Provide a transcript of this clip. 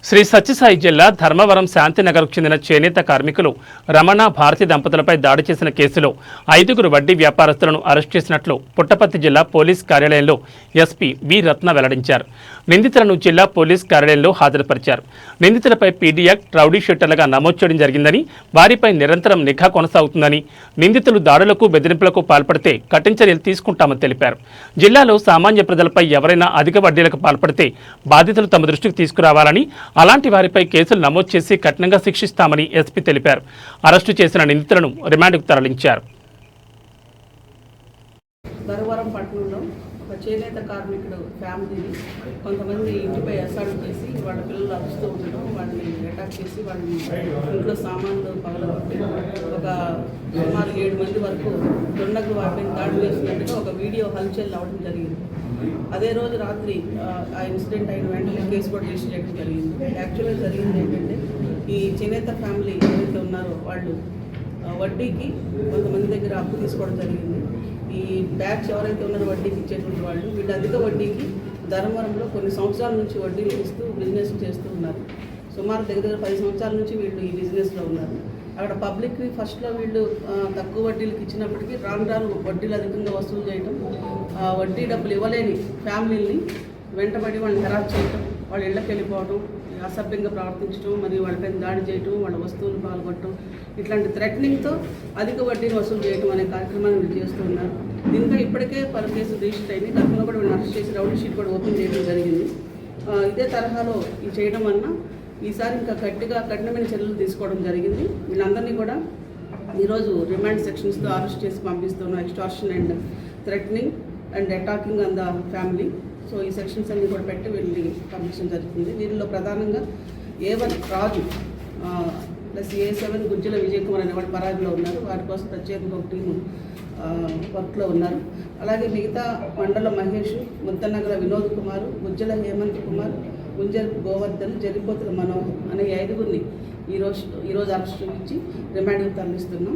శ్రీ సత్యసాయి జిల్లా ధర్మవరం శాంతినగర్కు చెందిన చేనేత కార్మికులు రమణ భారతి దంపతులపై దాడి చేసిన కేసులో 5గురు వడ్డీ వ్యాపారస్తులను అరెస్ట్ చేసినట్లు పుట్టపర్తి జిల్లా పోలీస్ కార్యాలయంలో ఎస్పీ వి రత్న వెల్లడించారు. నిందితులను జిల్లా పోలీస్ కార్యాలయంలో హాజరుపరిచారు. నిందితులపై పీడీ యాక్ట్, రౌడీ షీటర్లుగా నమోదు చేయడం జరిగిందని, వారిపై నిరంతరం నిఘా కొనసాగుతుందని, నిందితులు దాడులకు బెదిరింపులకు పాల్పడితే కఠిన చర్యలు తీసుకుంటామని తెలిపారు. జిల్లాలో సామాన్య ప్రజలపై ఎవరైనా అధిక వడ్డీలకు పాల్పడితే బాధితులు తమ దృష్టికి తీసుకురావాలని, అలాంటి వారిపై కేసులు నమోదు చేసి కఠినంగా శిక్షిస్తామని ఎస్పీ తెలిపారు. అరెస్టు చేసిన నిందితులను రిమాండ్కు తరలించారు. ధర్మవరం పట్టణంలో ఒక చేనేత కార్మికుడు ఫ్యామిలీని కొంతమంది ఇంటిపై అసాల్ట్ చేసి వాళ్ళ పిల్లలు అరుస్తూ ఉండడం, వాళ్ళని అటాక్ చేసి వాళ్ళని ఇంట్లో సామాన్లు పగలగొట్టి ఒక సుమారు 7 మంది వరకు దుండగులు వాటిని దాడి చేసినట్టుగా ఒక వీడియో హల్చల్ అవ్వడం జరిగింది. అదే రోజు రాత్రి ఆ ఇన్సిడెంట్ అయిన వెంటనే కేసు కూడా రిజిస్టర్ చేయడం జరిగింది. యాక్చువల్గా జరిగింది ఏంటంటే, ఈ చేనేత ఫ్యామిలీ ఎవరైతే ఉన్నారో వాళ్ళు వడ్డీకి కొంతమంది దగ్గర అప్పు తీసుకోవడం జరిగింది. ఈ బ్యాచ్ ఎవరైతే ఉన్నారో వడ్డీకి ఇచ్చేటువంటి వాళ్ళు వీళ్ళు అధిక వడ్డీకి ధర్మవరంలో కొన్ని సంవత్సరాల నుంచి వడ్డీలు ఇస్తూ బిజినెస్ చేస్తూ ఉన్నారు. సుమారు దగ్గర 10 సంవత్సరాల నుంచి వీళ్ళు ఈ బిజినెస్లో ఉన్నారు. అక్కడ పబ్లిక్కి ఫస్ట్లో వీళ్ళు తక్కువ వడ్డీలకు ఇచ్చినప్పటికీ రాను రాను వడ్డీలు అధికంగా వసూలు చేయటం, వడ్డీ డబ్బులు ఇవ్వలేని ఫ్యామిలీని వెంటబడి వాళ్ళని హెరాస్ చేయటం, వాళ్ళ ఇళ్ళకి వెళ్ళిపోవడం, అసభ్యంగా ప్రవర్తించడం, మరియు వాళ్ళపైన దాడి చేయటం, వాళ్ళ వస్తువులు పాల్గొట్టడం, ఇట్లాంటి థ్రెటనింగ్తో అధిక వడ్డీని వసూలు చేయడం అనే కార్యక్రమాన్ని వీళ్ళు చేస్తూ ఉన్నారు. దీంతో ఇప్పటికే పలు కేసులు రిజిస్టర్ అయింది. గతంలో కూడా వీళ్ళు అరెస్ట్ చేసి రౌడీ షీట్ కూడా ఓపెన్ చేయడం జరిగింది. ఇదే తరహాలో ఇది చేయడం వలన ఈసారి ఇంకా కఠినమైన చర్యలు తీసుకోవడం జరిగింది. వీళ్ళందరినీ కూడా ఈరోజు రిమాండ్ సెక్షన్స్తో అరెస్ట్ చేసి పంపిస్తున్నాం. Extortion and threatening and attacking on the family. So ఈ సెక్షన్స్ అన్ని కూడా పెట్టి వీళ్ళని పంపించడం జరుగుతుంది. వీరిలో ప్రధానంగా A1 రాజు ప్లస్ A7 గుజ్జల విజయ్ కుమార్ అనే వాళ్ళు పరాగిలో ఉన్నారు. వారి కోసం ప్రత్యేకంగా ఒక టీము వర్క్లో ఉన్నారు. అలాగే మిగతా మండల మహేష్, ముద్దనగర వినోద్ కుమార్, గుజ్జల హేమంత్ కుమార్, గుంజల్ గోవర్ధన్, జరిపోతుల మనోహర్ అనే 5గురిని ఈరోజు అరెస్ట్ ఇచ్చి రిమాండ్కి తరలిస్తున్నాం.